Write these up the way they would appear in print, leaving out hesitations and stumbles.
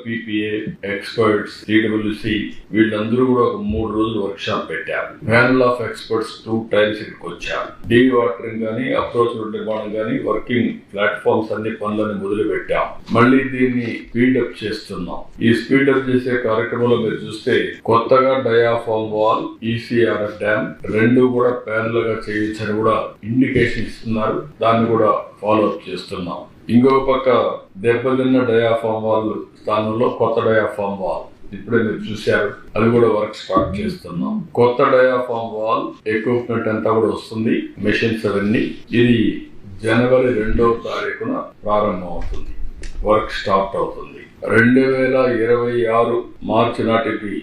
PPA experts, TWC వీళ్ళందరూ కూడా ఒక 3 రోజులు వర్క్ షాప్ పెట్టారు. ప్యానల్ ఆఫ్ ఎక్స్పర్ట్స్ 2 times ఇక్కడికి వచ్చారు. డీ వాటరింగ్ గానీ, అప్రోచ్ రోడ్ నిర్మాణం గానీ, వర్కింగ్ ప్లాట్ఫామ్స్ అన్ని పనులను మొదలు పెట్టాం. మళ్ళీ దీన్ని స్పీడప్ చేస్తున్నాం. ఈ స్పీడప్ చేసే కార్యక్రమంలో మీరు చూస్తే కొత్తగా డయాఫామ్ వాల్, ECRF డ్యామ్ 2 కూడా ప్యానల్ గా చేయొచ్చని కూడా ఇండికేషన్ ఇస్తున్నారు. దాన్ని కూడా ఫాలో అప్ చేస్తున్నాం. ఇంకొక పక్క దెబ్బతిన్న డయాఫామ్ వాల్ స్థానంలో కొత్త డయాఫామ్ వాల్ ఇప్పుడే మీరు చూశారు, అది కూడా వర్క్ స్టార్ట్ చేస్తున్నాం. కొత్త డయాఫామ్ వాల్ ఎక్విప్మెంట్ అంతా కూడా వస్తుంది, మెషిన్స్ అవన్నీ. ఇది జనవరి 2వ తారీఖున ప్రారంభం అవుతుంది, వర్క్ స్టార్ట్ అవుతుంది. 2026 మార్చి నాటికి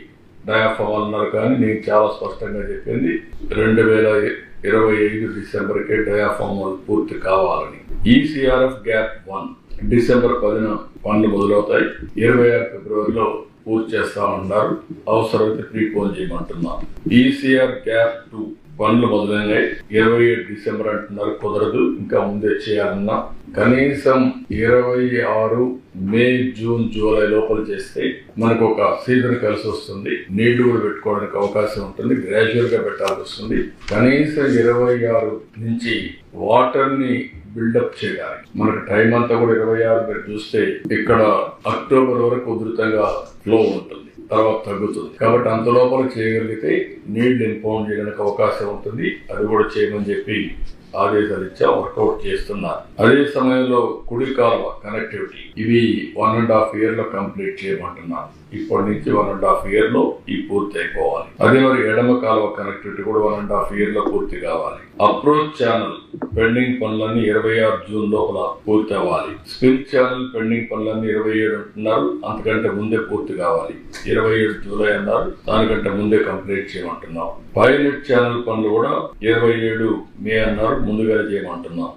డయాఫామ్ వాల్ అన్నారు, కానీ నేను చాలా స్పష్టంగా చెప్పింది 2025 డిసెంబర్కే డయాఫామ్ వాల్ పూర్తి కావాలని. ECRF గ్యాప్ 1 డిసెంబర్ 10న పనులు మొదలవుతాయి. 26 ఫిబ్రవరిలో పూర్తి చేస్తామన్నారు. అవసరమైతే ప్రీపోన్ చేయమంటున్నాం. ECR గ్యాప్ 2 పనులు మొదలైనాయి. 27 డిసెంబర్ అంటున్నారు, కుదరదు, ఇంకా ముందే చేయాలన్నా. కనీసం 26 మే, జూన్, జూలై లోపల చేస్తే మనకు ఒక సీజన్ కలిసి వస్తుంది. నీళ్లు కూడా పెట్టుకోవడానికి అవకాశం ఉంటుంది. గ్రాడ్యువల్ గా పెట్టాల్సి వస్తుంది. కనీసం 26 నుంచి వాటర్ ని బిల్డప్ చేయాలి. మనకు టైం అంతా కూడా 26 మీరు చూస్తే ఇక్కడ అక్టోబర్ వరకు ఉధృతంగా ఫ్లో ఉంటుంది, తర్వాత తగ్గుతుంది. కాబట్టి అంత లోపల చేయగలిగితే నీళ్లు ఇంపౌండ్ చేయడానికి అవకాశం ఉంటుంది. అది కూడా చేయమని చెప్పి ఆదేశాలు ఇచ్చా, వర్కౌట్ చేస్తున్నారు. అదే సమయంలో కుడి కాలువ కనెక్టివిటీ ఇవి 1.5 year లో కంప్లీట్ చేయమంటున్నారు. ఇప్పటి నుంచి 1.5 year లో ఈ పూర్తి అయిపోవాలి. అదే మరి ఎడమ కాలువ కనెక్టివిటీ కూడా 1.5 year లో పూర్తి కావాలి. అప్రోచ్ ఛానల్ పెండింగ్ పనులన్నీ 26 జూన్ లోపల పూర్తి అవ్వాలి. స్పిల్ ఛానల్ పెండింగ్ పనులన్నీ 27 అంటున్నారు, అంతకంటే ముందే పూర్తి కావాలి. 27 జూలై అన్నారు, దానికంటే ముందే కంప్లీట్ చేయమంటున్నాం. పైలట్ ఛానల్ పనులు కూడా 27 మే అన్నారు, ముందుగా చేయమంటున్నాం.